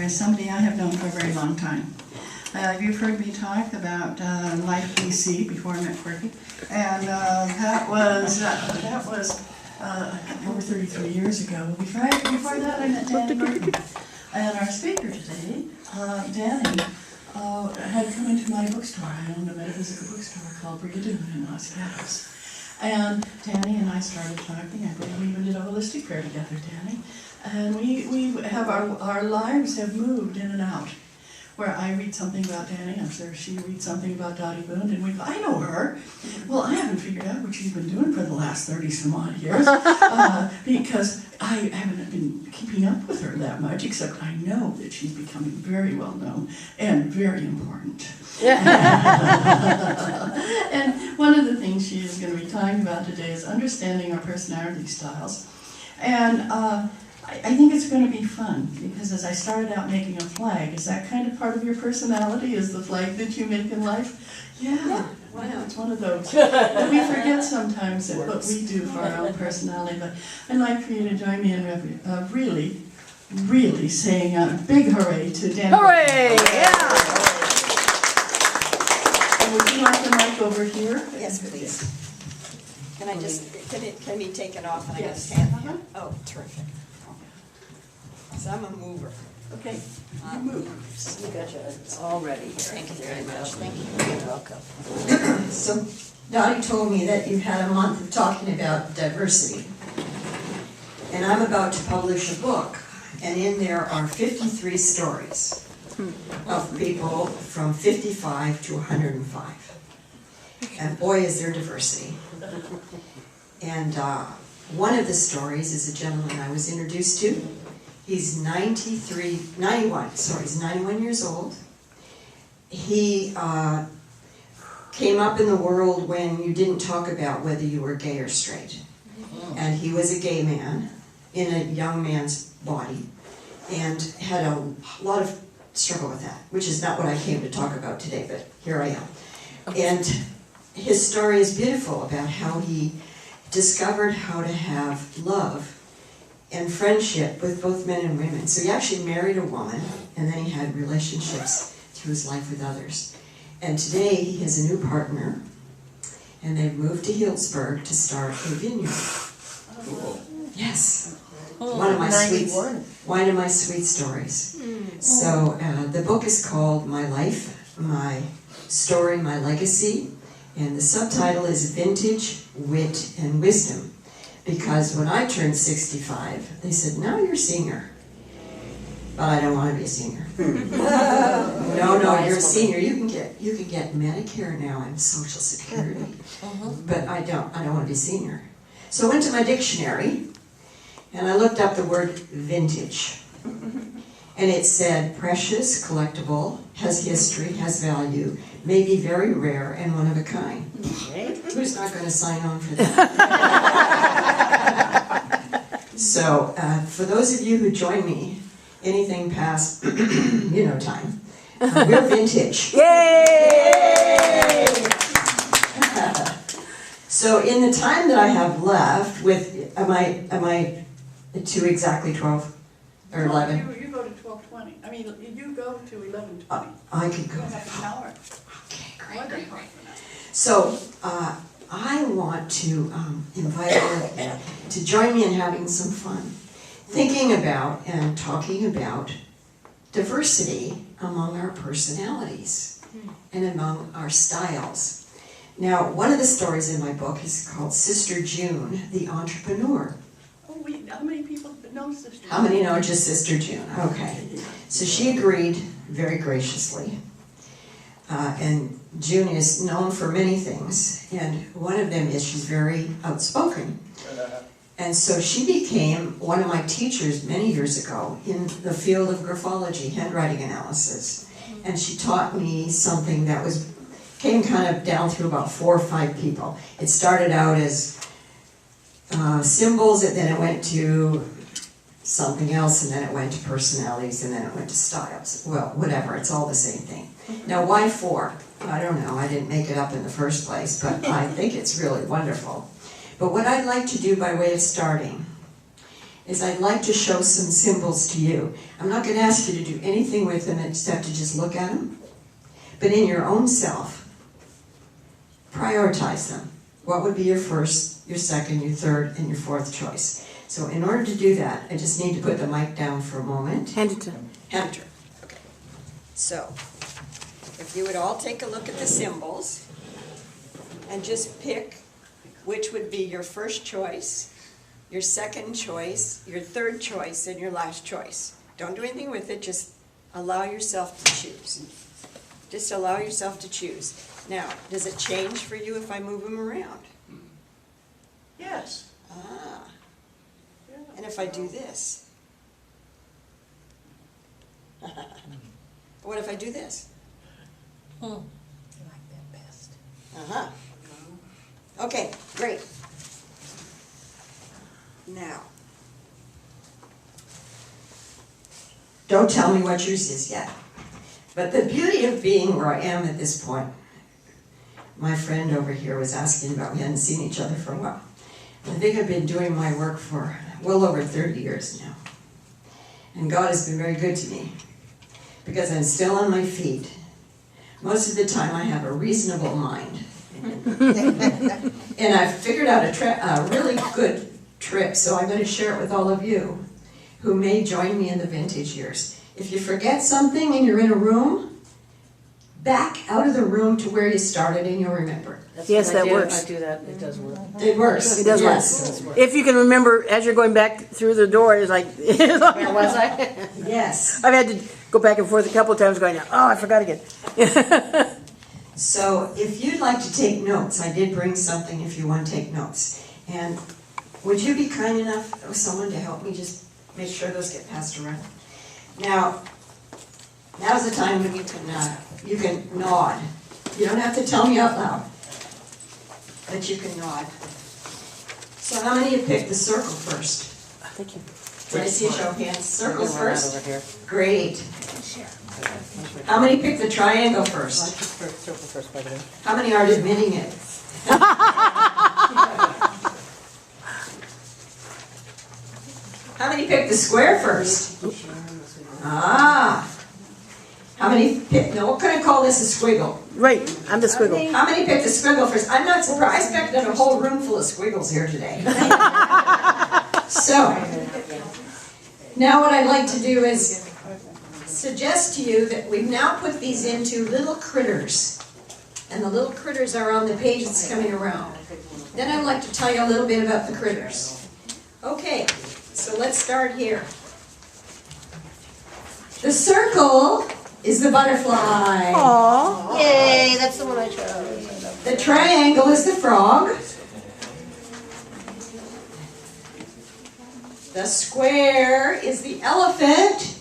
is somebody I have known for a very long time. You've heard me talk about Life BC before I met Quirky, and that was over 33 years ago. Before that, I met Danni Burton. And our speaker today, Danni, had come into my bookstore. I owned a metaphysical bookstore called Brigadoon in Los Gatos. And Danni and I started talking. I believe we even did a holistic prayer together, Danni. And we have our lives have moved in and out. Where I read something about Danni, I'm sure she reads something about Danni Burton, and we go, I know her. Well, I haven't figured out what she's been doing for the last 30-some-odd years, because I haven't been keeping up with her that much, except I know that she's becoming very well known and very important. And one of the things she is going to be talking about today is understanding our personality styles. And I think it's going to be fun, because as I started out making a flag, is that kind of part of your personality? Is the flag that you make in life? Yeah. Wow, it's one of those that we forget sometimes that what we do for our own personality. But I'd like for you to join me in really, really saying a big hooray to Danni. Hooray! Yeah! And would you like the mic over here? Yes, please. Can I just, can it be taken off and I Yes. just hand it? Oh, terrific. So I'm a mover. Okay, you move. You got it already. Thank you very much. Thank you. You're welcome. So Dottie told me that you've had a month of talking about diversity. And I'm about to publish a book, and in there are 53 stories of people from 55 to 105. And boy, is there diversity. And one of the stories is a gentleman I was introduced to. He's 91 years old. He came up in the world when you didn't talk about whether you were gay or straight. And he was a gay man in a young man's body and had a lot of struggle with that, which is not what I came to talk about today, but here I am. And his story is beautiful about how he discovered how to have love and friendship with both men and women. So he actually married a woman, and then he had relationships through his life with others. And today he has a new partner, and they've moved to Healdsburg to start a vineyard. Cool. Yes. One of my sweet stories. So the book is called My Life, My Story, My Legacy, and the subtitle is Vintage, Wit, and Wisdom. Because when I turned 65, they said, now you're a senior. But I don't want to be a senior. No, you're a senior. You can get Medicare now and Social Security. But I don't want to be a senior. So I went to my dictionary and I looked up the word vintage. And it said precious, collectible, has history, has value, may be very rare, and one of a kind. Who's not going to sign on for that? So, for those of you who join me, anything past, time, we're vintage. Yay! So, in the time that I have left, am I to exactly 12 or 11? You go to 12:20. I mean, you go to 11:20. I could go. You have an hour. Okay, More than great. half an hour. So, I want to invite you to join me in having some fun, thinking about and talking about diversity among our personalities and among our styles. Now, one of the stories in my book is called Sister June, the Entrepreneur. Oh, how many people know Sister? How many know just Sister June? Okay. So she agreed very graciously. And June is known for many things, and one of them is she's very outspoken. And so she became one of my teachers many years ago in the field of graphology, handwriting analysis. And she taught me something that came kind of down through about 4 or 5 people. It started out as symbols, and then it went to something else, and then it went to personalities, and then it went to styles. Well, whatever, it's all the same thing. Now, why 4? I don't know, I didn't make it up in the first place, but I think it's really wonderful. But what I'd like to do by way of starting is I'd like to show some symbols to you. I'm not going to ask you to do anything with them except to just look at them. But in your own self, prioritize them. What would be your first, your second, your third, and your fourth choice? So in order to do that, I just need to put the mic down for a moment. Hand it to him. Hand it to her. Okay. So, if you would all take a look at the symbols and just pick which would be your first choice, your second choice, your third choice, and your last choice. Don't do anything with it, just allow yourself to choose. Just allow yourself to choose. Now, does it change for you if I move them around? Yes. Ah. And if I do this? What if I do this? I like that best. Uh-huh. Okay, great. Now, don't tell me what yours is yet. But the beauty of being where I am at this point, my friend over here was asking about, we hadn't seen each other for a while. I think I've been doing my work for well over 30 years now. And God has been very good to me because I'm still on my feet. Most of the time I have a reasonable mind. And I've figured out a really good trip, so I'm going to share it with all of you who may join me in the vintage years. If you forget something and you're in a room, back out of the room to where you started and you'll remember. Yes, that works. I do that, it does work. It works. It does yes. work. If you can remember, as you're going back through the door, it's like, Where was I? Yes. I've had to go back and forth a couple of times going, oh, I forgot again. So if you'd like to take notes, I did bring something if you want to take notes. And would you be kind enough with someone to help me just make sure those get passed around? Now's the time when you can nod. You don't have to tell me out loud, but you can nod. So how many of you picked the circle first? Thank you. Can I see a show of hands? Circles Over first? here. Great. How many picked the triangle Well, I first? took circle first, by the way. How many are admitting it? How many picked the square first? Ah. How many picked, no, what can I call this a squiggle? Right, I'm the squiggle. How many picked the squiggle first? I'm not surprised, I expected a whole room full of squiggles here today. So, now what I'd like to do is suggest to you that we've now put these into little critters. And the little critters are on the page that's coming around. Then I'd like to tell you a little bit about the critters. Okay, so let's start here. The circle is the butterfly. Aww. Yay, that's the one I chose. The triangle is the frog. The square is the elephant.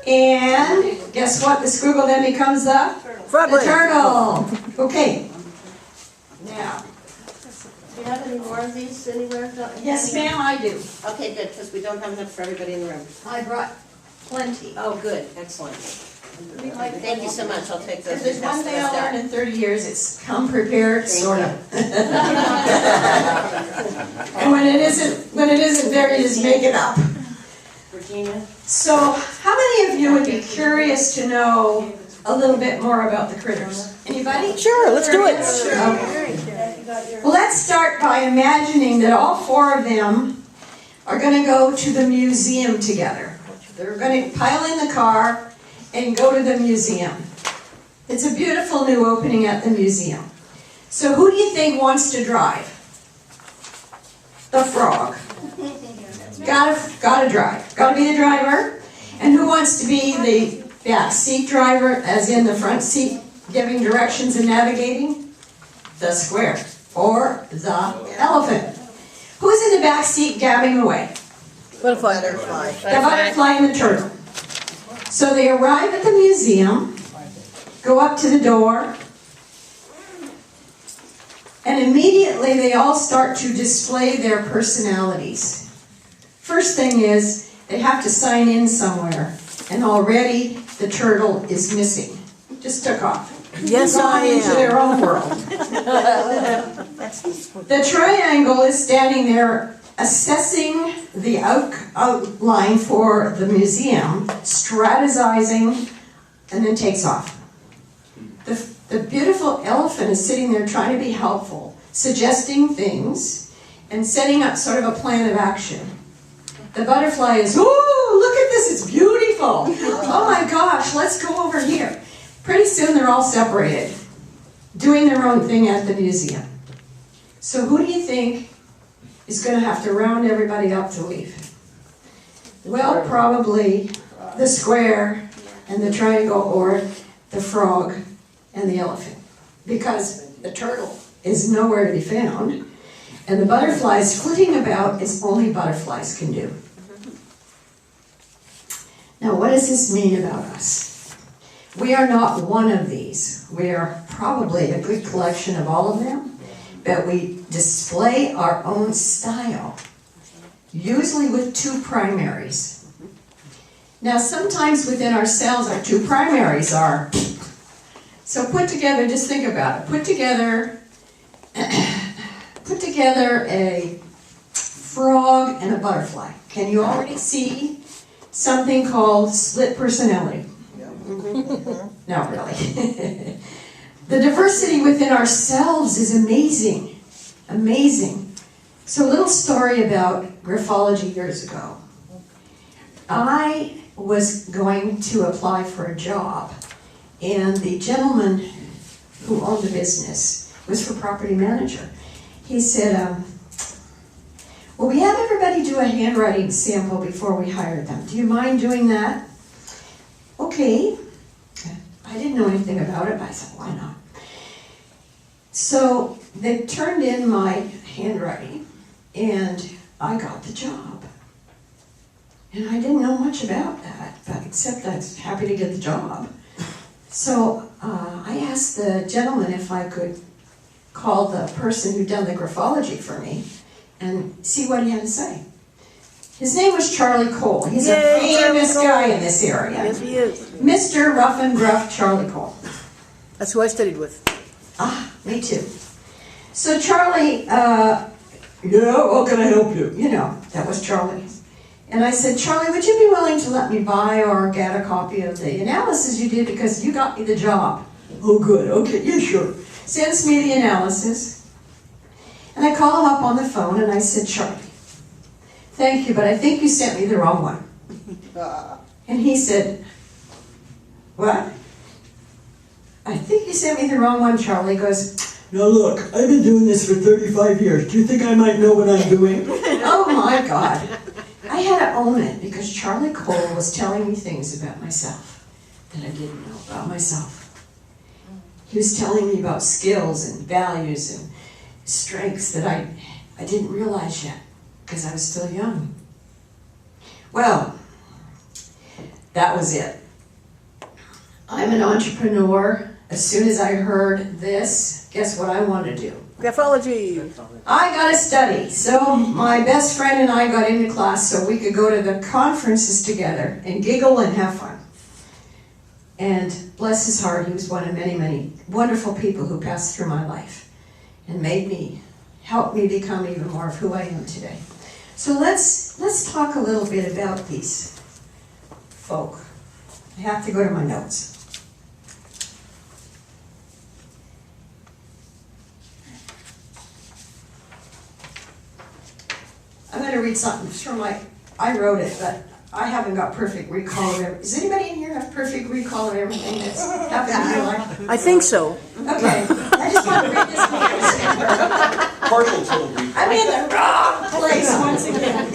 And guess what? The squiggle then becomes the turtle. Okay. Now. Do you have any more of these anywhere? Yes, ma'am, I do. Okay, good, because we don't have enough for everybody in the room. I brought plenty. Oh, good, excellent. Thank you so much, I'll take those. If there's one thing I learned in 30 years, it's come prepared, sort of. And when it isn't there, you just make it up. Regina? So, how many of you would be curious to know a little bit more about the critters? Anybody? Sure, let's do it. Okay. Well, let's start by imagining that all four of them are going to go to the museum together. They're going to pile in the car and go to the museum. It's a beautiful new opening at the museum. So who do you think wants to drive? The frog. Gotta drive. Gotta be the driver. And who wants to be the back seat driver, as in the front seat, giving directions and navigating? The square. Or the elephant. Who's in the back seat gabbing away? Butterfly. The butterfly and the turtle. So they arrive at the museum, go up to the door, and immediately they all start to display their personalities. First thing is, they have to sign in somewhere, and already the turtle is missing. Just took off. Yes, Gone I into am. their own world. The triangle is standing there assessing the outline for the museum, strategizing, and then takes off. The beautiful elephant is sitting there trying to be helpful, suggesting things, and setting up sort of a plan of action. The butterfly is, ooh, look at this, it's beautiful. Oh my gosh, let's go over here. Pretty soon they're all separated, doing their own thing at the museum. So who do you think is going to have to round everybody up to leave? Well, probably the square and the triangle, or the frog and the elephant, because the turtle is nowhere to be found, and the butterfly is flitting about as only butterflies can do. Now, what does this mean about us? We are not one of these. We are probably a good collection of all of them, but we display our own style, usually with two primaries. Now, sometimes within ourselves, our two primaries are, so put together, just think about it, put together a frog and a butterfly. Can you already see something called split personality? Not really. The diversity within ourselves is amazing, amazing. So a little story about graphology years ago. I was going to apply for a job, and the gentleman who owned the business was for property manager. He said, well, we have everybody do a handwriting sample before we hire them. Do you mind doing that? Okay. I didn't know anything about it, but I thought, why not? So they turned in my handwriting, and I got the job. And I didn't know much about that, but except I was happy to get the job. So I asked the gentleman if I could call the person who'd done the graphology for me and see what he had to say. His name was Charlie Cole. He's a famous guy in this area. Yes, he is. Mr. Rough and Gruff Charlie Cole. That's who I studied with. Ah, me too. So Charlie, yeah, how can I help you? You know, that was Charlie. And I said, Charlie, would you be willing to let me buy or get a copy of the analysis you did, because you got me the job? Oh, good. Okay, yeah, sure. Sends me the analysis. And I call him up on the phone and I said, Charlie, thank you, but I think you sent me the wrong one. And he said, what? I think you sent me the wrong one, Charlie. He goes, now look, I've been doing this for 35 years. Do you think I might know what I'm doing? Oh my God. I had to own it, because Charlie Cole was telling me things about myself that I didn't know about myself. He was telling me about skills and values and strengths that I didn't realize yet, because I was still young. Well, that was it. I'm an entrepreneur. As soon as I heard this, guess what I wanted to do? Graphology. I got to study. So my best friend and I got into class so we could go to the conferences together and giggle and have fun. And bless his heart, he was one of many, many wonderful people who passed through my life and helped me become even more of who I am today. So let's talk a little bit about these folk. I have to go to my notes. I'm going to read something from I wrote it, but I haven't got perfect recall of everything. Does anybody in here have perfect recall of everything that's happened in your life? I think so. Okay, I just want to read this one. Partial total recall. I'm in the wrong place once again.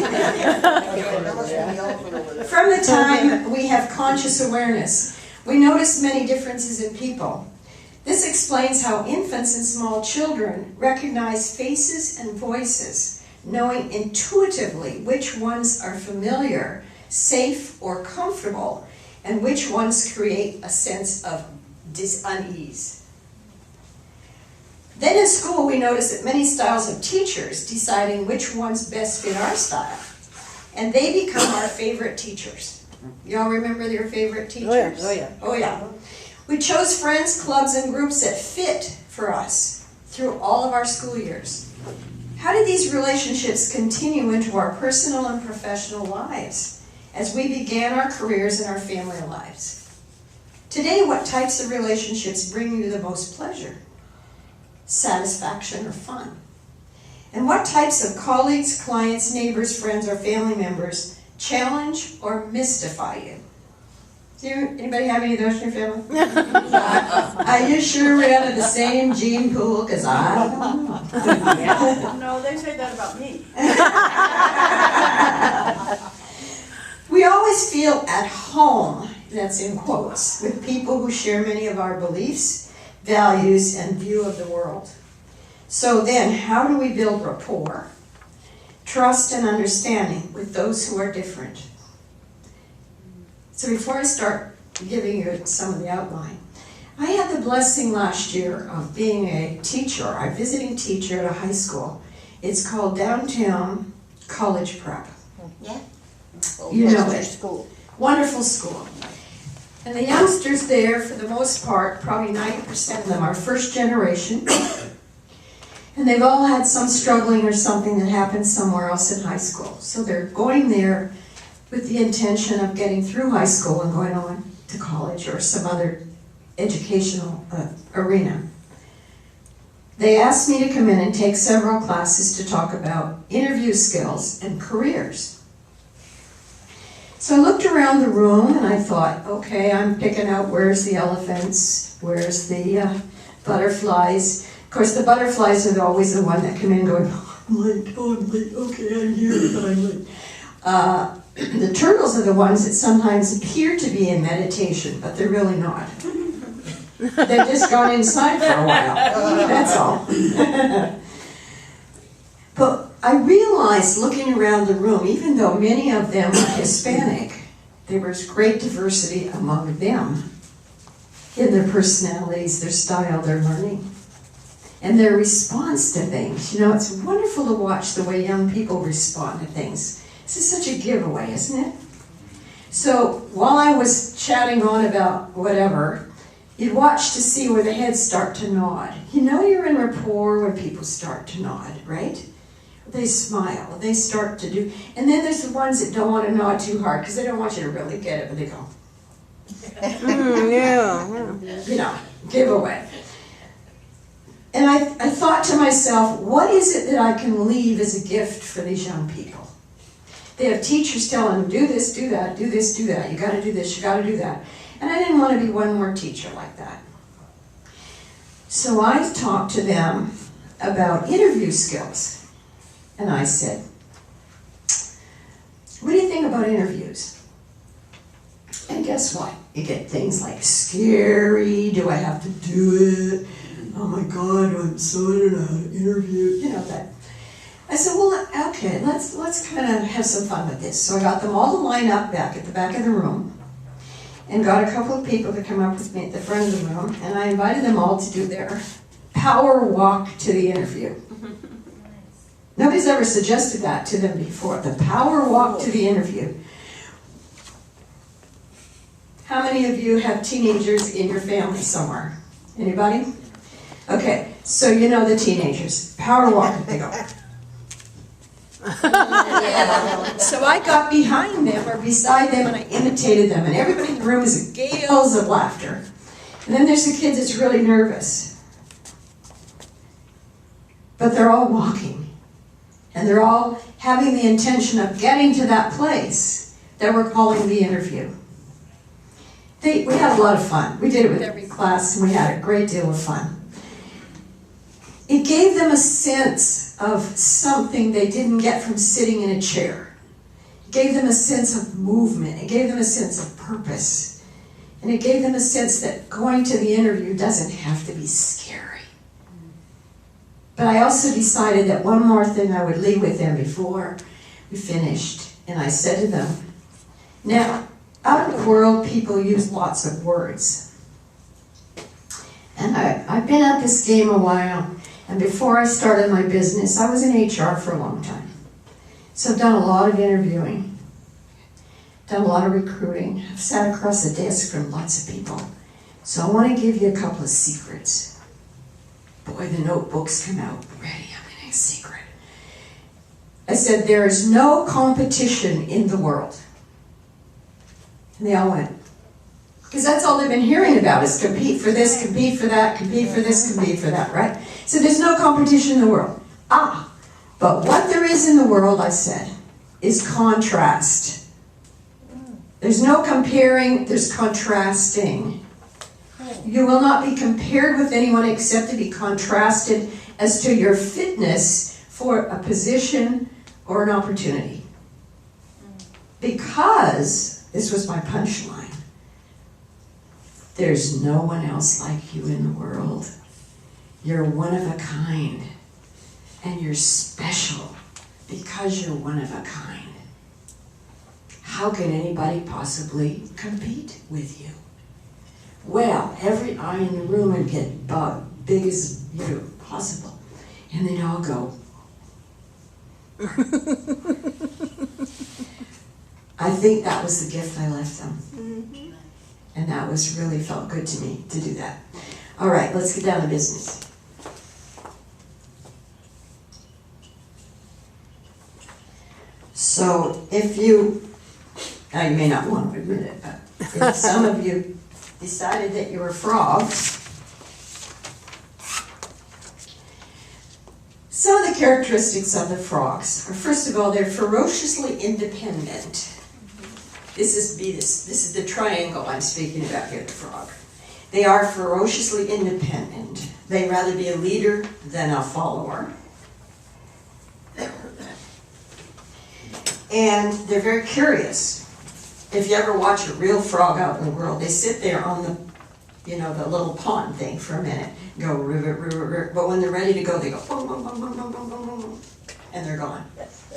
From the time we have conscious awareness, we notice many differences in people. This explains how infants and small children recognize faces and voices, knowing intuitively which ones are familiar, safe, or comfortable, and which ones create a sense of unease. Then in school, we notice that many styles of teachers deciding which ones best fit our style, and they become our favorite teachers. Y'all remember your favorite teachers? Oh yeah. Oh yeah. We chose friends, clubs, and groups that fit for us through all of our school years. How did these relationships continue into our personal and professional lives as we began our careers and our family lives? Today, what types of relationships bring you the most pleasure, satisfaction, or fun? And what types of colleagues, clients, neighbors, friends, or family members challenge or mystify you? Anybody have any of those in your family? Are you sure we're out of the same gene pool? Because I don't know. No, they say that about me. We always feel at home, that's in quotes, with people who share many of our beliefs, values, and view of the world. So then, how do we build rapport, trust, and understanding with those who are different? So before I start giving you some of the outline, I had the blessing last year of being a teacher, a visiting teacher at a high school. It's called Downtown College Prep. Yeah. You know it. School. Wonderful school. And the youngsters there, for the most part, probably 90% of them are first generation. And they've all had some struggling or something that happened somewhere else in high school. So they're going there with the intention of getting through high school and going on to college or some other educational arena. They asked me to come in and take several classes to talk about interview skills and careers. So I looked around the room and I thought, okay, I'm picking out where's the elephants, where's the butterflies. Of course, the butterflies are always the one that come in going, oh, I'm late, okay, I'm here, but I'm late. The turtles are the ones that sometimes appear to be in meditation, but they're really not. They've just gone inside for a while, that's all. But I realized looking around the room, even though many of them were Hispanic, there was great diversity among them in their personalities, their style, their learning, and their response to things. You know, it's wonderful to watch the way young people respond to things. This is such a giveaway, isn't it? So while I was chatting on about whatever, you'd watch to see where the heads start to nod. You know you're in rapport when people start to nod, right? They smile, they start to do, and then there's the ones that don't want to nod too hard because they don't want you to really get it, but they go, Yeah. you know, giveaway. And I thought to myself, what is it that I can leave as a gift for these young people? They have teachers telling them, do this, do that, do this, do that. You got to do this, you got to do that. And I didn't want to be one more teacher like that. So I talked to them about interview skills. And I said, what do you think about interviews? And guess what? You get things like scary, do I have to do it? Oh my God, I'm so I don't know how to interview. You know that. I said, well, okay, let's kind of have some fun with this. So I got them all to line up back at the back of the room and got a couple of people to come up with me at the front of the room, and I invited them all to do their power walk to the interview. Nobody's ever suggested that to them before, the power walk to the interview. How many of you have teenagers in your family somewhere? Anybody? Okay, so you know the teenagers. Power walk, they go. So I got behind them or beside them and I imitated them, and everybody in the room is gales of laughter. And then there's the kid that's really nervous. But they're all walking. And they're all having the intention of getting to that place that we're calling the interview. We had a lot of fun. We did it with every class and we had a great deal of fun. It gave them a sense of something they didn't get from sitting in a chair. It gave them a sense of movement. It gave them a sense of purpose. And it gave them a sense that going to the interview doesn't have to be scary. But I also decided that one more thing I would leave with them before we finished. And I said to them, now, out in the world, people use lots of words. And I've been at this game a while. And before I started my business, I was in HR for a long time. So I've done a lot of interviewing, done a lot of recruiting. I've sat across the desk from lots of people. So I want to give you a couple of secrets. Boy, the notebooks come out ready. I'm in a secret. I said, there is no competition in the world. And they all went, because that's all they've been hearing about is compete for this, compete for that, compete for this, compete for that, right? So there's no competition in the world. But what there is in the world, I said, is contrast. There's no comparing, there's contrasting. You will not be compared with anyone except to be contrasted as to your fitness for a position or an opportunity. Because, this was my punchline, there's no one else like you in the world. You're one of a kind. And you're special because you're one of a kind. How can anybody possibly compete with you? Well, every eye in the room would get big as possible. And they'd all go. I think that was the gift I left them. Mm-hmm. And that was really felt good to me to do that. All right, let's get down to business. So if you may not want to admit it, but if some of you decided that you were frogs, some of the characteristics of the frogs are, first of all, they're ferociously independent. This is the triangle I'm speaking about here, the frog. They are ferociously independent. They'd rather be a leader than a follower. And they're very curious. If you ever watch a real frog out in the world, they sit there on the, the little pond thing for a minute, go river, river, river. But when they're ready to go, they go boom, boom, boom, boom, boom, boom, boom, boom, and they're gone.